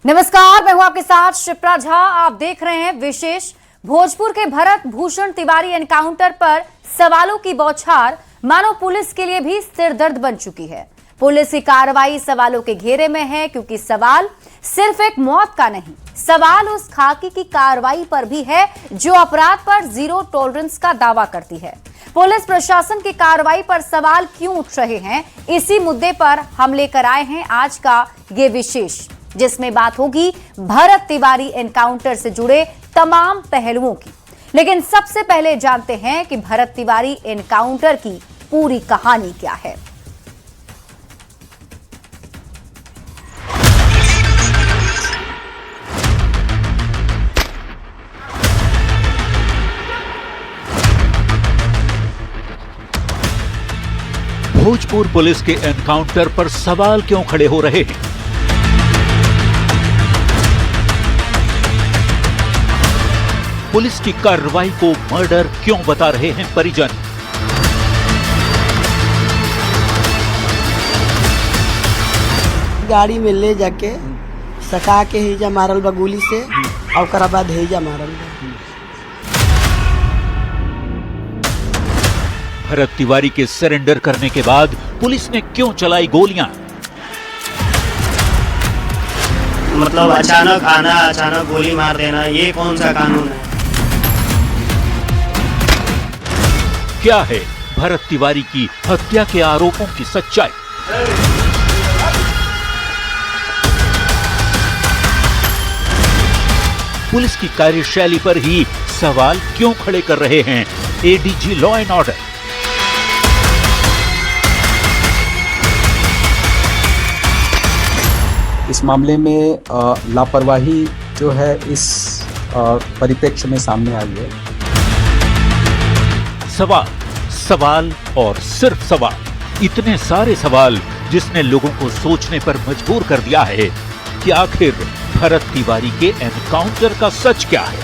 नमस्कार, मैं हूं आपके साथ शिप्रा झा। आप देख रहे हैं विशेष। भोजपुर के भरत भूषण तिवारी एनकाउंटर पर सवालों की बौछार मानो पुलिस के लिए भी सिरदर्द बन चुकी है। पुलिस की कार्रवाई सवालों के घेरे में है, क्योंकि सवाल सिर्फ एक मौत का नहीं, सवाल उस खाकी की कार्रवाई पर भी है जो अपराध पर जीरो टॉलरेंस का दावा करती है। पुलिस प्रशासन की कार्रवाई पर सवाल क्यों उठ रहे हैं, इसी मुद्दे पर हम लेकर आए हैं आज का ये विशेष, जिसमें बात होगी भरत तिवारी एनकाउंटर से जुड़े तमाम पहलुओं की। लेकिन सबसे पहले जानते हैं कि भरत तिवारी एनकाउंटर की पूरी कहानी क्या है। भोजपुर पुलिस के एनकाउंटर पर सवाल क्यों खड़े हो रहे हैं? पुलिस की कार्रवाई को मर्डर क्यों बता रहे हैं परिजन? गाड़ी में ले जाके सका के हेजा मारल बा गोली से, और ओकरा बाद हेजा मारल बा। भरत तिवारी के सरेंडर करने के बाद पुलिस ने क्यों चलाई गोलियां? मतलब अचानक आना, अचानक गोली मार देना, ये कौन सा कानून है? क्या है भरत तिवारी की हत्या के आरोपों की सच्चाई? पुलिस की कार्यशैली पर ही सवाल क्यों खड़े कर रहे हैं एडीजी लॉ एंड ऑर्डर? इस मामले में लापरवाही जो है इस परिप्रेक्ष्य में सामने आई है। सवाल, सवाल और सिर्फ सवाल। इतने सारे सवाल जिसने लोगों को सोचने पर मजबूर कर दिया है कि आखिर भरत तिवारी के एनकाउंटर का सच क्या है।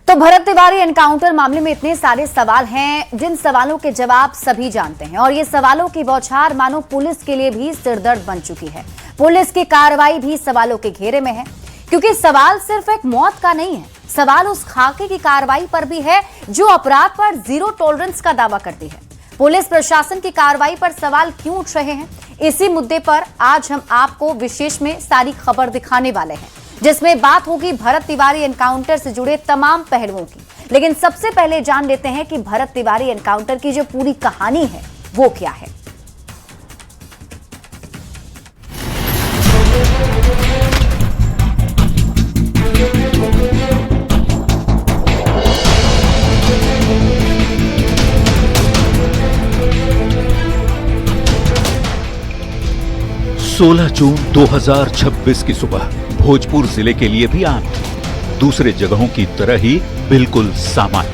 तो भरत तिवारी एनकाउंटर मामले में इतने सारे सवाल हैं, जिन सवालों के जवाब सभी जानते हैं, और ये सवालों की बौछार मानो पुलिस के लिए भी सिरदर्द बन चुकी है। पुलिस की कार्रवाई भी सवालों के घेरे में है, क्योंकि सवाल सिर्फ एक मौत का नहीं है, सवाल उस खाके की कार्रवाई पर भी है जो अपराध पर जीरो टॉलरेंस का दावा करती है। पुलिस प्रशासन की कार्रवाई पर सवाल क्यों उठ रहे हैं, इसी मुद्दे पर आज हम आपको विशेष में सारी खबर दिखाने वाले हैं, जिसमें बात होगी भरत तिवारी एनकाउंटर से जुड़े तमाम पहलुओं की। लेकिन सबसे पहले जान लेते हैं कि भरत तिवारी एनकाउंटर की जो पूरी कहानी है वो क्या है। 16 जून 2026 की सुबह भोजपुर जिले के लिए भी आम थी, दूसरे जगहों की तरह ही बिल्कुल सामान्य।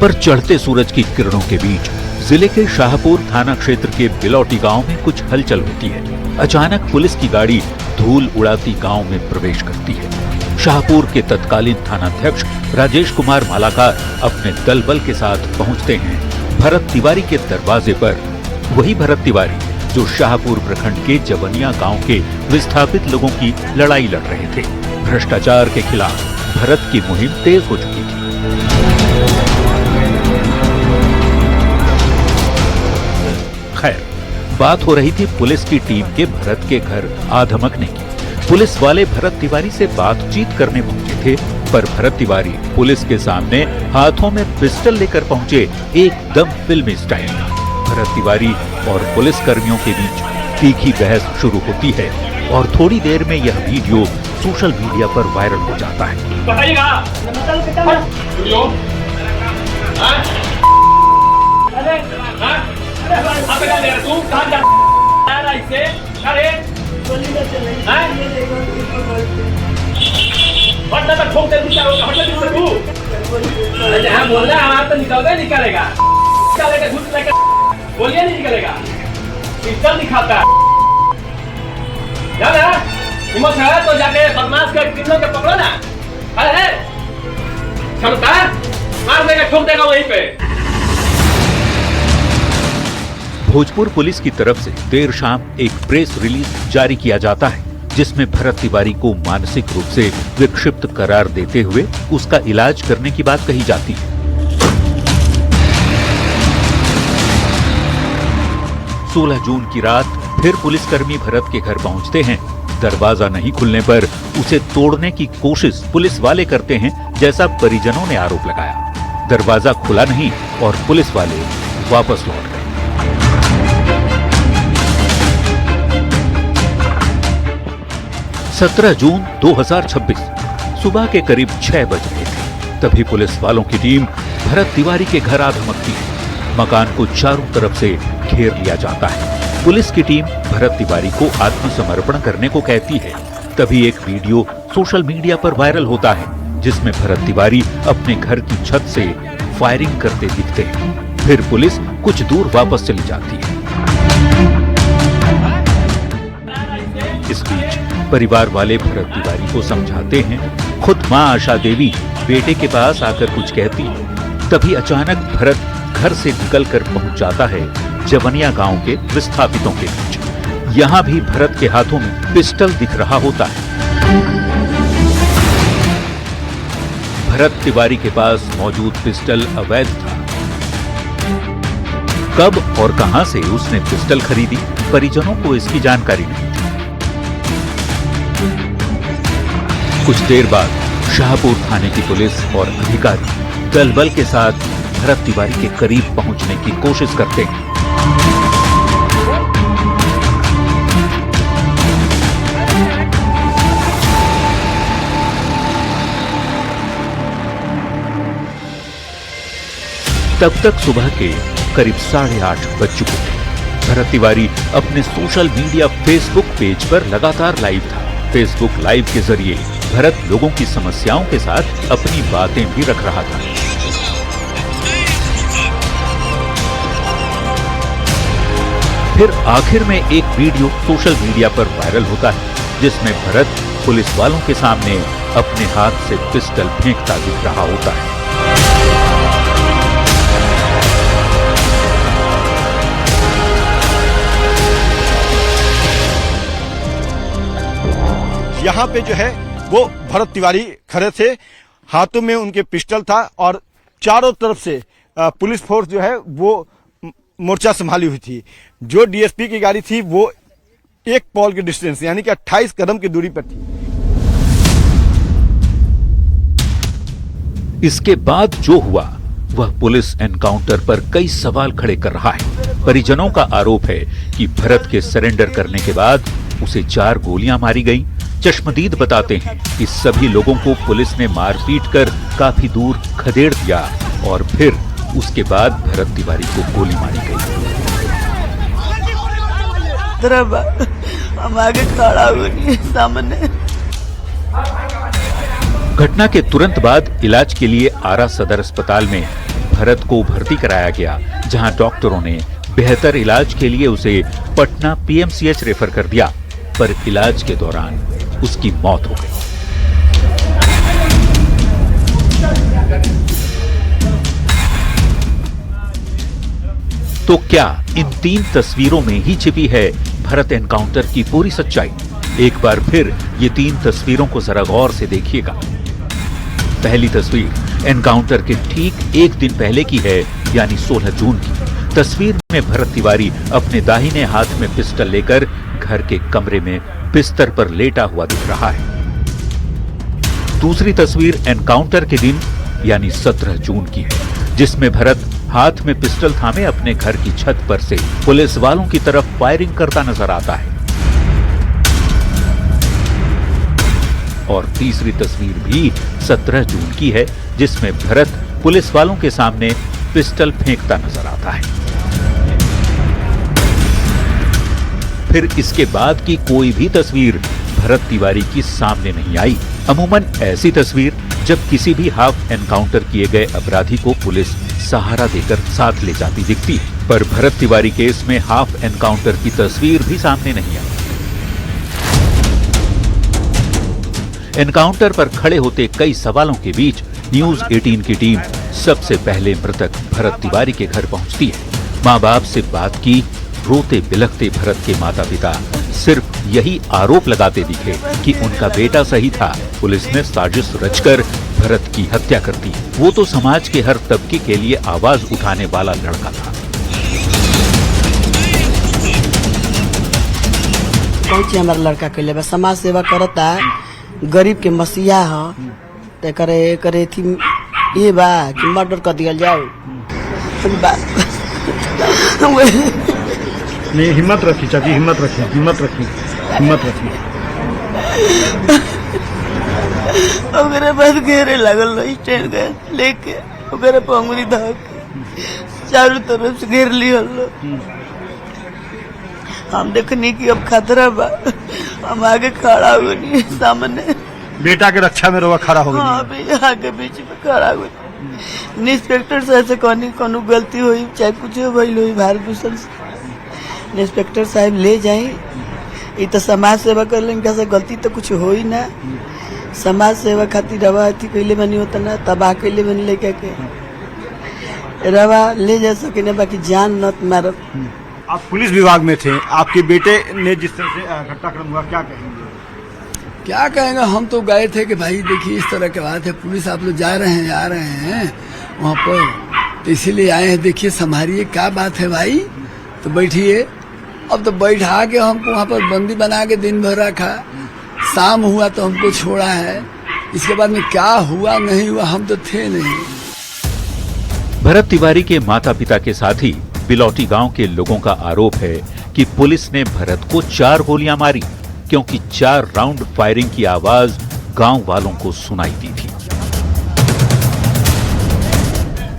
पर चढ़ते सूरज की किरणों के बीच जिले के शाहपुर थाना क्षेत्र के बिलौटी गांव में कुछ हलचल होती है। अचानक पुलिस की गाड़ी धूल उड़ाती गांव में प्रवेश करती है। शाहपुर के तत्कालीन थानाध्यक्ष राजेश कुमार मालाकार अपने दल बल के साथ पहुंचते हैं भरत तिवारी के दरवाजे पर। वही भरत तिवारी जो शाहपुर प्रखंड के जवनिया गांव के विस्थापित लोगों की लड़ाई लड़ रहे थे। भ्रष्टाचार के खिलाफ भरत की मुहिम तेज हो चुकी थी। खैर, बात हो रही थी पुलिस की टीम के भरत के घर आ धमकने की। पुलिस वाले भरत तिवारी से बातचीत करने पहुंचे थे, पर भरत तिवारी पुलिस के सामने हाथों में पिस्टल लेकर पहुंचे, एकदम फिल्मी स्टाइल का। भरत तिवारी और पुलिस कर्मियों के बीच तीखी बहस शुरू होती है और थोड़ी देर में यह वीडियो सोशल मीडिया पर वायरल हो जाता है। बोलिए नहीं निकलेगा, पिस्टल दिखाता है। हिम्मत है तो जाके बदमाश के टीमों के पकड़ो ना। अरे क्षमता मार देगा, ठोक देगा वहीं पे। भोजपुर पुलिस की तरफ से देर शाम एक प्रेस रिलीज जारी किया जाता है, जिसमें भरत तिवारी को मानसिक रूप से विक्षिप्त करार देते हुए उसका इलाज करने की बात कही जाती है। 16 जून की रात फिर पुलिसकर्मी भरत के घर पहुंचते हैं। दरवाजा नहीं खुलने पर उसे तोड़ने की कोशिश पुलिस वाले करते हैं, जैसा परिजनों ने आरोप लगाया। दरवाजा खुला नहीं और पुलिस वाले वापस लौट गए। 17 जून 2026 सुबह के करीब 6 बज रहे थे, तभी पुलिस वालों की टीम भरत तिवारी के घर आ धमकती है। मकान को चारों तरफ से घेर लिया जाता है। पुलिस की टीम भरत तिवारी को आत्मसमर्पण करने को कहती है। तभी एक वीडियो सोशल मीडिया पर वायरल होता है, जिसमें भरत तिवारी अपने घर की छत से फायरिंग करते दिखते हैं। फिर पुलिस कुछ दूर वापस चली जाती है। इस बीच परिवार वाले भरत तिवारी को समझाते हैं। खुद मां आशा देवी बेटे के पास आकर कुछ कहती है। तभी अचानक भरत घर से निकलकर पहुंच जाता है जवनिया गांव के विस्थापितों के बीच। यहां भी भरत के हाथों में पिस्टल दिख रहा होता है। भरत तिवारी के पास मौजूद पिस्टल अवैध था। कब और कहां से उसने पिस्टल खरीदी, परिजनों को इसकी जानकारी नहीं थी। कुछ देर बाद शाहपुर थाने की पुलिस और अधिकारी दल बल के साथ भरत तिवारी के करीब पहुंचने की कोशिश करते हैं। तब तक सुबह के करीब 8:30 बज चुके थे। भरत तिवारी अपने सोशल मीडिया फेसबुक पेज पर लगातार लाइव था। फेसबुक लाइव के जरिए भरत लोगों की समस्याओं के साथ अपनी बातें भी रख रहा था। फिर आखिर में एक वीडियो सोशल मीडिया पर वायरल होता है, जिसमें भरत पुलिस वालों के सामने अपने हाथ से पिस्टल फेंकता दिख रहा होता है। यहाँ पे जो है वो भरत तिवारी खड़े थे, हाथों में उनके पिस्टल था और चारों तरफ से पुलिस फोर्स जो है वो मोर्चा संभाली हुई थी। जो डीएसपी की गाड़ी थी वो 1 पॉल के डिस्टेंस यानी कि 28 कदम की दूरी पर थी। इसके बाद जो हुआ वह पुलिस एनकाउंटर पर कई सवाल खड़े कर रहा है। परिजनों का आरोप है कि भरत के सरेंडर करने के बाद उसे 4 गोलियां मारी गई। चश्मदीद बताते हैं कि सभी लोगों को पुलिस ने मारपीट कर काफी दूर खदेड़ दिया और फिर उसके बाद भरत तिवारी को गोली मारी गई। हम आगे खड़ा हुए सामने। घटना के तुरंत बाद इलाज के लिए आरा सदर अस्पताल में भरत को भर्ती कराया गया, जहां डॉक्टरों ने बेहतर इलाज के लिए उसे पटना पीएमसीएच रेफर कर दिया, पर इलाज के दौरान उसकी मौत हो गई। तो क्या इन 3 तस्वीरों में ही छिपी है भरत एनकाउंटर की पूरी सच्चाई? एक बार फिर ये 3 तस्वीरों को जरा गौर से देखिएगा। पहली तस्वीर एनकाउंटर के ठीक 1 दिन पहले की है, यानी 16 जून की। तस्वीर में भरत तिवारी अपने दाहिने हाथ में पिस्टल लेकर घर के कमरे में बिस्तर पर लेटा हुआ दिख रहा है। दूसरी तस्वीर एनकाउंटर के दिन यानी 17 जून की है, जिसमें भरत हाथ में पिस्टल थामे अपने घर की छत पर से पुलिस वालों की तरफ फायरिंग करता नजर आता है। और तीसरी तस्वीर भी 17 जून की है, जिसमें भरत पुलिस वालों के सामने पिस्टल फेंकता नजर आता है। फिर इसके बाद की कोई भी तस्वीर भरत तिवारी की सामने नहीं आई। अमूमन ऐसी तस्वीर जब किसी भी हाफ एनकाउंटर किए गए अपराधी को पुलिस सहारा देकर साथ ले जाती दिखती है, पर भरत तिवारी केस में हाफ एनकाउंटर की तस्वीर भी सामने नहीं आई। एनकाउंटर पर खड़े होते कई सवालों के बीच न्यूज 18 की टीम सबसे पहले मृतक भरत तिवारी के घर पहुंचती है। मां बाप से बात की रोते बिलखते भरत के माता पिता सिर्फ यही आरोप लगाते दिखे कि उनका बेटा सही था, पुलिस ने साजिश रचकर भरत की हत्या कर दी। वो तो समाज के हर तबके के लिए आवाज उठाने वाला लड़का था। कौन ची हमारा लड़का कैले बा, समाज सेवा करता, गरीब के मसीहा ह, ते करे थी ये बा कि मर्डर कर दिया जाओ। नहीं, हिम्मत रखी चाची, हिम्मत रखी, हिम्मत रखी, हिम्मत रखी। ओकरे बाद घेरे लगल स्टैंड गए लेके, ओकरे पंगुरी धक चारों तरफ से घेर लियल। हम देखनी कि अब खतरा बा, हम आगे खड़ा हो गए सामने, बेटा के रक्षा में रोवा खड़ा हो गई। हाँ भी आगे बीच में खड़ा हो गए। इंस्पेक्टर साहब से कहनी कोनो गलती हुई चाहे कुछ भइल हुई भारत भूषण से, इंस्पेक्टर साहब ले जाई, ये तो समाज सेवा कर इनका से गलती तो कुछ हो ही ना, समाज सेवा खातिर रवा थी कैले बनी होता ना, तबाह कैले बनी लेके के रवा ले जा सके ना, बाकी जान न मारत। आप पुलिस विभाग में थे, आपके बेटे ने जिस तरह से घटनाक्रम हुआ, क्या कहेंगे? क्या कहेंगे, हम तो गए थे कि भाई देखिए इस तरह की बात है, पुलिस आप लोग जा रहे हैं आ रहे हैं वहाँ पर, तो इसीलिए आए हैं, देखिए संभालिए क्या बात है भाई, तो बैठिए। अब तो बैठा के हमको वहाँ पर बंदी बना के दिन भर रखा, शाम हुआ तो हमको छोड़ा है, इसके बाद में क्या हुआ नहीं हुआ हम तो थे नहीं। भरत तिवारी के माता पिता के साथ ही बिलौटी गांव के लोगों का आरोप है कि पुलिस ने भरत को 4 गोलियां मारी, क्योंकि 4 राउंड फायरिंग की आवाज गांव वालों को सुनाई दी थी।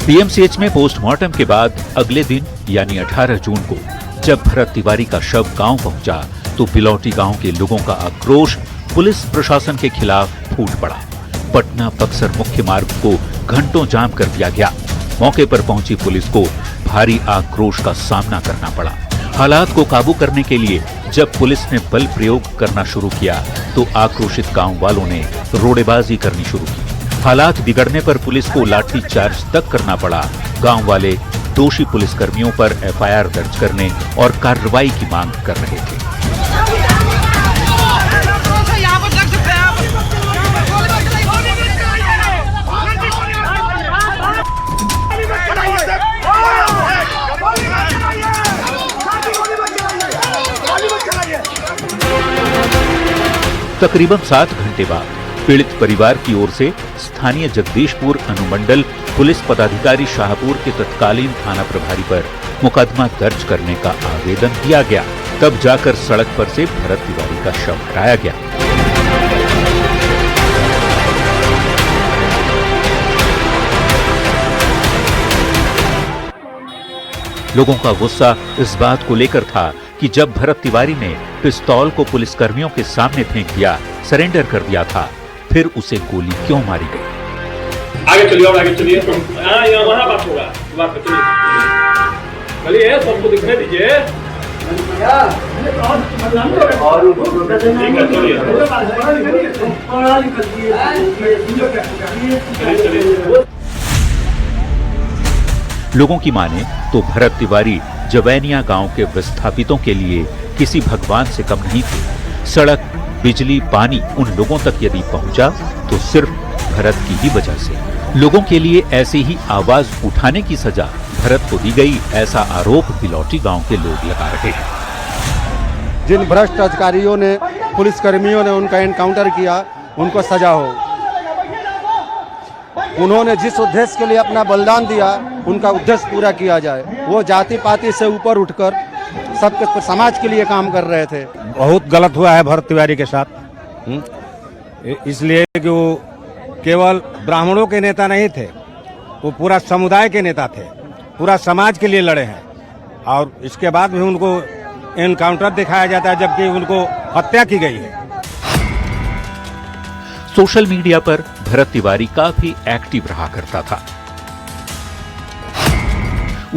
पीएमसीएच में पोस्टमार्टम के बाद अगले दिन यानी 18 जून को जब भरत तिवारी का शव गांव पहुंचा तो बिलौटी गांव के लोगों का आक्रोश पुलिस प्रशासन के खिलाफ फूट पड़ा। पटना बक्सर मुख्य मार्ग को घंटों जाम कर दिया गया। मौके पर पहुंची पुलिस को भारी आक्रोश का सामना करना पड़ा। हालात को काबू करने के लिए जब पुलिस ने बल प्रयोग करना शुरू किया तो आक्रोशित गांव वालों ने रोड़ेबाजी करनी शुरू की। हालात बिगड़ने पर पुलिस को लाठी चार्ज तक करना पड़ा। गांव वाले दोषी पुलिसकर्मियों पर एफआईआर दर्ज करने और कार्रवाई की मांग कर रहे थे। तकरीबन 7 घंटे बाद पीड़ित परिवार की ओर से स्थानीय जगदीशपुर अनुमंडल पुलिस पदाधिकारी शाहपुर के तत्कालीन थाना प्रभारी पर मुकदमा दर्ज करने का आवेदन दिया गया। तब जाकर सड़क पर से भरत तिवारी का शव हटाया गया। लोगों का गुस्सा इस बात को लेकर था कि जब भरत तिवारी ने पिस्तौल को पुलिसकर्मियों के सामने फेंक दिया, सरेंडर कर दिया था, फिर उसे गोली क्यों मारी गई? आगे चलिए और आगे चलिए। यहाँ वहाँ बात होगा, बात पर चलिए, सबको दिखने दीजिए। लोगों की माने तो भरत तिवारी जवैनिया गांव के विस्थापितों के लिए किसी भगवान से कम नहीं थे। सड़क, बिजली, पानी उन लोगों तक यदि पहुंचा तो सिर्फ भरत की ही वजह से। लोगों के लिए ऐसे ही आवाज उठाने की सजा भरत को दी गई, ऐसा आरोप बिलौटी गांव के लोग लगा रहे हैं। जिन भ्रष्ट अधिकारियों ने, पुलिसकर्मियों ने उनका एनकाउंटर किया, उनको सजा हो। उन्होंने जिस उद्देश्य के लिए अपना बलिदान दिया, उनका उद्देश्य पूरा किया जाए। वो जाति पाति से ऊपर उठकर सबके समाज के लिए काम कर रहे थे। बहुत गलत हुआ है भरत तिवारी के साथ, इसलिए कि वो केवल ब्राह्मणों के नेता नहीं थे, वो पूरा समुदाय के नेता थे, पूरा समाज के लिए लड़े हैं। और इसके बाद भी उनको एनकाउंटर दिखाया जाता है जबकि उनको हत्या की गई है। सोशल मीडिया पर भरत तिवारी काफी एक्टिव रहा करता था।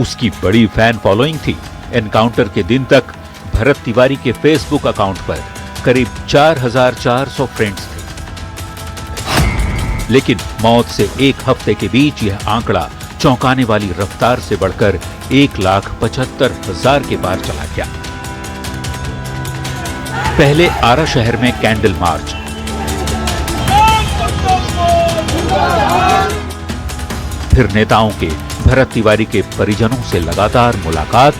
उसकी बड़ी फैन फॉलोइंग थी। एनकाउंटर के दिन तक भरत तिवारी के फेसबुक अकाउंट पर करीब 4400 फ्रेंड्स थे। लेकिन मौत से 1 हफ्ते के बीच यह आंकड़ा चौंकाने वाली रफ्तार से बढ़कर 1,75,000 के पार चला गया। पहले आरा शहर में कैंडल मार्च, फिर नेताओं के भरत तिवारी के परिजनों से लगातार मुलाकात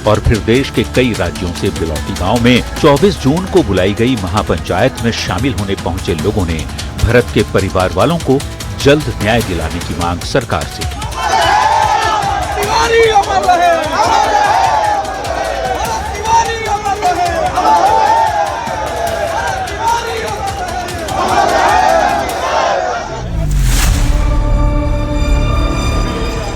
और फिर देश के कई राज्यों से बिलौटी गांव में 24 जून को बुलाई गई महापंचायत में शामिल होने पहुंचे लोगों ने भरत के परिवार वालों को जल्द न्याय दिलाने की मांग सरकार से की।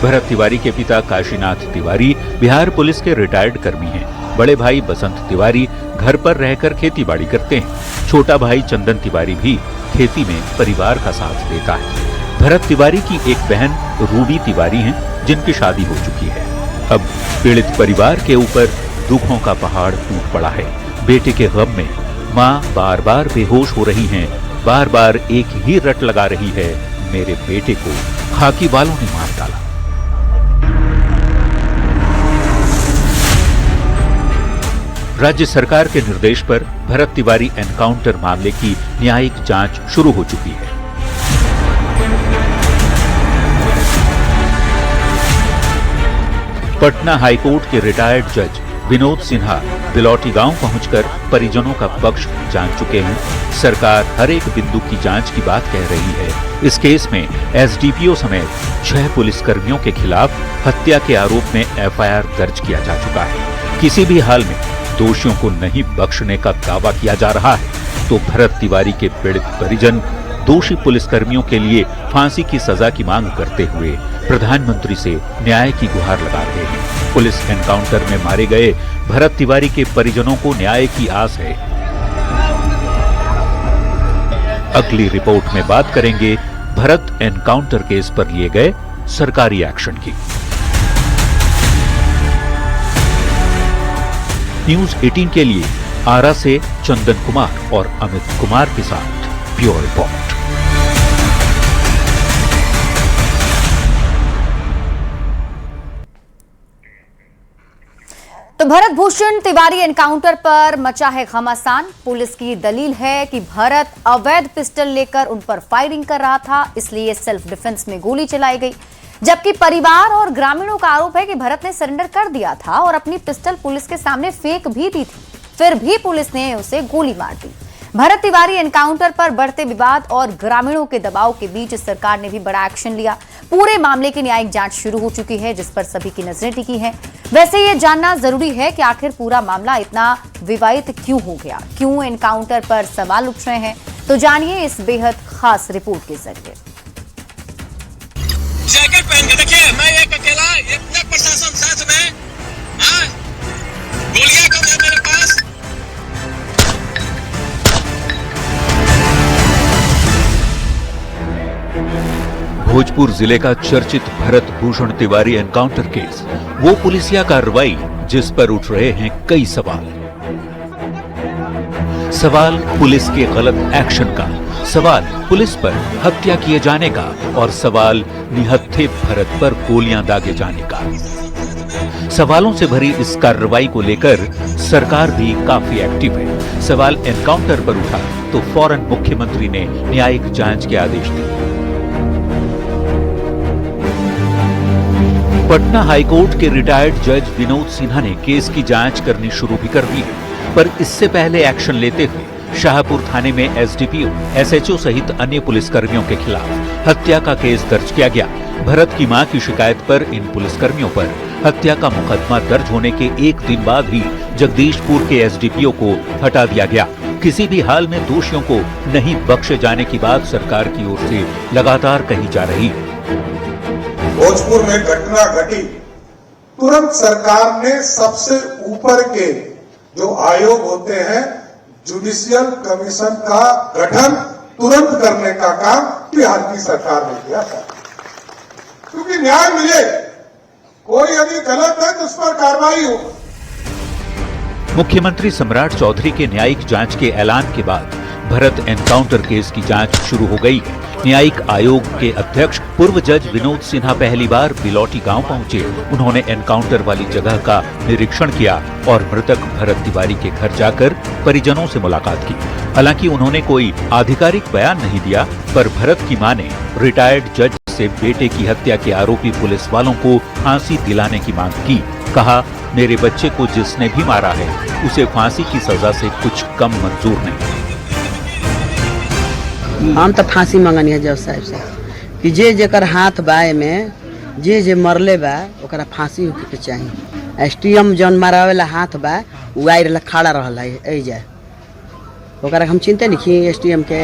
भरत तिवारी के पिता काशीनाथ तिवारी बिहार पुलिस के रिटायर्ड कर्मी हैं। बड़े भाई बसंत तिवारी घर पर रहकर खेतीबाड़ी करते हैं। छोटा भाई चंदन तिवारी भी खेती में परिवार का साथ देता है। भरत तिवारी की एक बहन रूबी तिवारी हैं, जिनकी शादी हो चुकी है। अब पीड़ित परिवार के ऊपर दुखों का पहाड़ टूट पड़ा है। बेटे के गम में मां बार बार बेहोश हो रही हैं, बार बार एक ही रट लगा रही है, मेरे बेटे को खाकी वालों ने मार डाला। राज्य सरकार के निर्देश पर भरत तिवारी एनकाउंटर मामले की न्यायिक जांच शुरू हो चुकी है। पटना हाईकोर्ट के रिटायर्ड जज विनोद सिन्हा बिलौटी गांव पहुंचकर परिजनों का पक्ष जान चुके हैं। सरकार हर एक बिंदु की जांच की बात कह रही है। इस केस में एसडीपीओ समेत 6 पुलिसकर्मियों के खिलाफ हत्या के आरोप में एफआईआर दर्ज किया जा चुका है। किसी भी हाल में दोषियों को नहीं बख्शने का दावा किया जा रहा है तो भरत तिवारी के पीड़ित परिजन दोषी पुलिसकर्मियों के लिए फांसी की सजा की मांग करते हुए प्रधानमंत्री से न्याय की गुहार लगा रहे हैं। पुलिस एनकाउंटर में मारे गए भरत तिवारी के परिजनों को न्याय की आस है। अगली रिपोर्ट में बात करेंगे भरत एनकाउंटर केस पर लिए गए सरकारी एक्शन की। न्यूज 18 के लिए आरा से चंदन कुमार और अमित कुमार के साथ ब्यूरो रिपोर्ट। तो भरत भूषण तिवारी एनकाउंटर पर मचा है घमासान। पुलिस की दलील है कि भरत अवैध पिस्टल लेकर उन पर फायरिंग कर रहा था, इसलिए सेल्फ डिफेंस में गोली चलाई गई। जबकि परिवार और ग्रामीणों का आरोप है कि भरत ने सरेंडर कर दिया था और अपनी पिस्टल पुलिस के सामने फेंक भी दी थी, फिर भी पुलिस ने उसे गोली मार दी। भरत तिवारी एनकाउंटर पर बढ़ते विवाद और ग्रामीणों के दबाव के बीच सरकार ने भी बड़ा एक्शन लिया। पूरे मामले की न्यायिक जांच शुरू हो चुकी है, जिस पर सभी की नजरें टिकी हैं। वैसे ये जानना जरूरी है कि आखिर पूरा मामला इतना विवादित क्यों हो गया, क्यों एनकाउंटर पर सवाल उठ रहे हैं, तो जानिए इस बेहद खास रिपोर्ट के जरिए। जैकेट पहन के देखिए, मैं एक अकेला, ये पूरा प्रशासन साथ में, गोलियां कम है मेरे पास। भोजपुर जिले का चर्चित भरत भूषण तिवारी एनकाउंटर केस, वो पुलिसिया कार्रवाई जिस पर उठ रहे हैं कई सवाल। सवाल पुलिस के गलत एक्शन का, सवाल पुलिस पर हत्या किए जाने का और सवाल निहत्थे भरत पर गोलियां दागे जाने का। सवालों से भरी इस कार्रवाई को लेकर सरकार भी काफी एक्टिव है। सवाल एनकाउंटर पर उठा तो फौरन मुख्यमंत्री ने न्यायिक जांच के आदेश दिए। पटना हाईकोर्ट के रिटायर्ड जज विनोद सिन्हा ने केस की जांच करनी शुरू भी कर दी है, पर इससे पहले एक्शन लेते हुए शाहपुर थाने में एसडीपीओ, एसएचओ सहित अन्य पुलिसकर्मियों के खिलाफ हत्या का केस दर्ज किया गया। भरत की मां की शिकायत पर इन पुलिसकर्मियों पर हत्या का मुकदमा दर्ज होने के एक दिन बाद ही जगदीशपुर के एसडीपीओ को हटा दिया गया। किसी भी हाल में दोषियों को नहीं बख्शे जाने की बात सरकार की ओर से लगातार कही जा रही है। भोजपुर में घटना घटी, तुरंत सरकार ने सबसे ऊपर के जो आयोग होते हैं, जुडिशियल कमीशन का गठन तुरंत करने का काम बिहार की सरकार ने किया था, क्योंकि न्याय मिले। कोई यदि गलत है तो उस पर कार्रवाई हो। मुख्यमंत्री सम्राट चौधरी के न्यायिक जांच के ऐलान के बाद भरत एनकाउंटर केस की जांच शुरू हो गई है। न्यायिक आयोग के अध्यक्ष पूर्व जज विनोद सिन्हा पहली बार बिलौटी गांव पहुंचे। उन्होंने एनकाउंटर वाली जगह का निरीक्षण किया और मृतक भरत तिवारी के घर जाकर परिजनों से मुलाकात की। हालांकि उन्होंने कोई आधिकारिक बयान नहीं दिया, पर भरत की मां ने रिटायर्ड जज से बेटे की हत्या के आरोपी पुलिस वालों को फांसी दिलाने की मांग की। कहा, मेरे बच्चे को जिसने भी मारा है उसे फांसी की सजा से कुछ कम मंजूर नहीं। हम तो फांसी मंगनी है जज साहब से कि जे जेकर हाथ बाय में जे मरले बा ओकरा फांसी होके के चाहिए। एसटीएम जौन मारावेला हाथ बा उ आई रहला खड़ा रहला ए जाए ओकरा हम चिंता नहीं की एसटीएम के।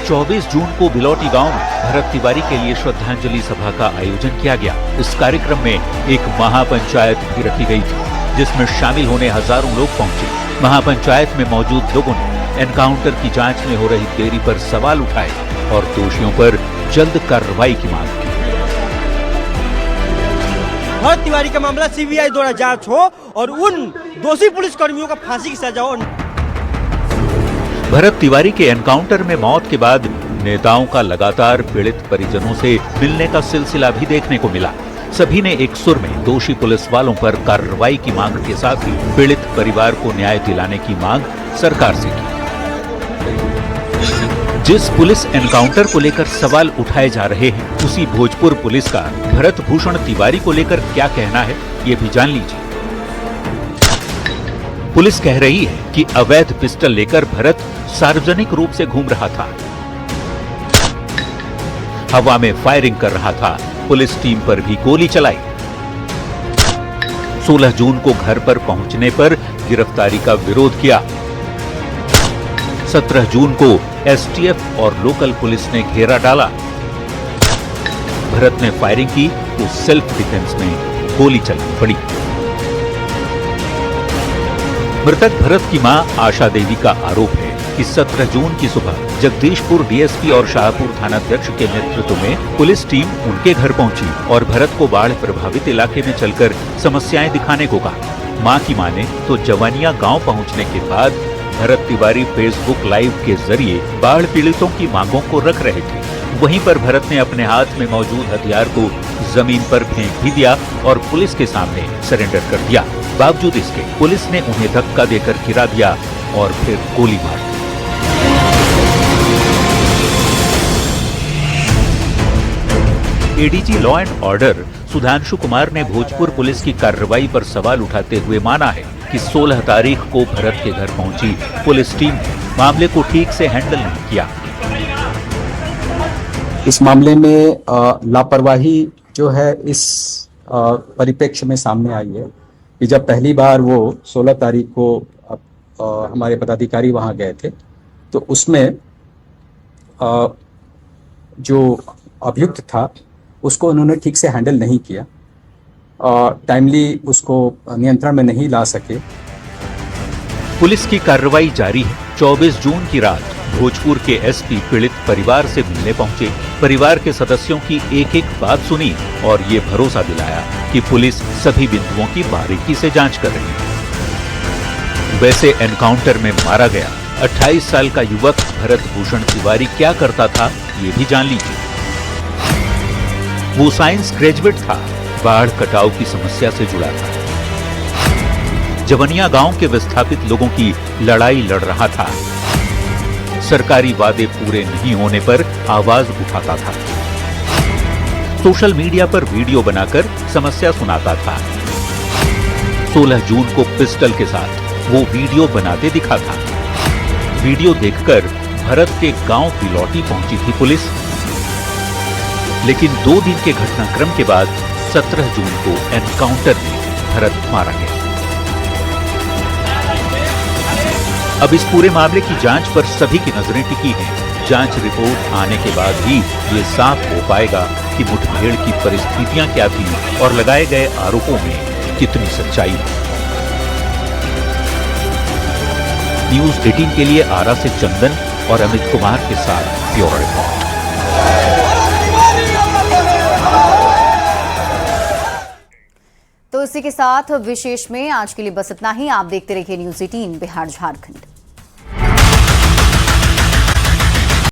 24 जून को बिलौटी गांव में भरत तिवारी के लिए श्रद्धांजलि सभा का आयोजन किया गया। इस कार्यक्रम में एक महापंचायत भी रखी गई थी, जिसमें शामिल होने हजारों लोग पहुंचे। महापंचायत में मौजूद लोगों ने एनकाउंटर की जांच में हो रही देरी पर सवाल उठाए और दोषियों पर जल्द कार्रवाई की मांग की। भरत तिवारी का मामला सीबीआई द्वारा जांच हो और उन दोषी पुलिसकर्मियों का फांसी की सजा हो। भरत तिवारी के एनकाउंटर में मौत के बाद नेताओं का लगातार पीड़ित परिजनों से मिलने का सिलसिला भी देखने को मिला। सभी ने एक सुर में दोषी पुलिस वालों पर कार्रवाई की मांग के साथ ही पीड़ित परिवार को न्याय दिलाने की मांग सरकार से की। जिस पुलिस एनकाउंटर को लेकर सवाल उठाए जा रहे हैं, उसी भोजपुर पुलिस का भरत भूषण तिवारी को लेकर क्या कहना है, ये भी जान लीजिए। पुलिस कह रही है कि अवैध पिस्टल लेकर भरत सार्वजनिक रूप से घूम रहा था, हवा में फायरिंग कर रहा था, पुलिस टीम पर भी गोली चलाई। 16 जून को घर पर पहुंचने पर गिरफ्तारी का विरोध किया। 17 जून को एसटीएफ और लोकल पुलिस ने घेरा डाला। भरत ने फायरिंग की तो सेल्फ डिफेंस में गोली चलनी पड़ी। मृतक भरत की मां आशा देवी का आरोप है कि 17 जून की सुबह जगदीशपुर डीएसपी और शाहपुर थानाध्यक्ष के नेतृत्व में पुलिस टीम उनके घर पहुंची और भरत को बाढ़ प्रभावित इलाके में चलकर समस्याएं दिखाने को कहा। मां की माने तो जवानिया गांव पहुंचने के बाद भरत तिवारी फेसबुक लाइव के जरिए बाढ़ पीड़ितों की मांगों को रख रहे थे। वहीं पर भरत ने अपने हाथ में मौजूद हथियार को जमीन पर फेंक भी दिया और पुलिस के सामने सरेंडर कर दिया। बावजूद इसके पुलिस ने उन्हें धक्का देकर गिरा दिया और फिर गोली मार दी। ADG law and order Sudhanshu Kumar ने भोजपुर पुलिस की कार्रवाई पर सवाल उठाते हुए माना है कि 16 तारीख को भरत के घर पहुंची पुलिस टीम ने मामले को ठीक से हैंडल नहीं किया। इस मामले में लापरवाही जो है इस परिप्रेक्ष्य में सामने आई है कि जब पहली बार वो 16 तारीख को हमारे पदाधिकारी वहां गए थे तो उसमें जो अभियुक्त था उसको उन्होंने ठीक से हैंडल नहीं किया और टाइमली उसको नियंत्रण में नहीं ला सके। पुलिस की कार्रवाई जारी है। 24 जून की रात भोजपुर के एसपी पीड़ित परिवार से मिलने पहुंचे। परिवार के सदस्यों की एक एक बात सुनी और ये भरोसा दिलाया कि पुलिस सभी बिंदुओं की बारीकी से जांच कर रही है। वैसे एनकाउंटर में मारा गया 28 साल का युवक भरत भूषण तिवारी क्या करता था, ये भी जान लीजिए। वो साइंस ग्रेजुएट था, बाढ़ कटाव की समस्या से जुड़ा था, जवनिया गांव के विस्थापित लोगों की लड़ाई लड़ रहा था, सरकारी वादे पूरे नहीं होने पर आवाज उठाता था, सोशल मीडिया पर वीडियो बनाकर समस्या सुनाता था। 16 जून को पिस्टल के साथ वो वीडियो बनाते दिखा था। वीडियो देखकर भरत के गांव बिलौटी पहुंची थी पुलिस, लेकिन 2 दिन के घटनाक्रम के बाद 17 जून को एनकाउंटर में भरत मारा गया। अब इस पूरे मामले की जांच पर सभी की नजरें टिकी हैं। जांच रिपोर्ट आने के बाद ही ये साफ हो पाएगा कि मुठभेड़ की परिस्थितियां क्या थी और लगाए गए आरोपों में कितनी सच्चाई है। न्यूज 18 के लिए आरा से चंदन और अमित कुमार के साथ ब्यूरो रिपोर्ट। तो इसी के साथ विशेष में आज के लिए बस इतना ही। आप देखते रहिए न्यूज 18 बिहार झारखंड।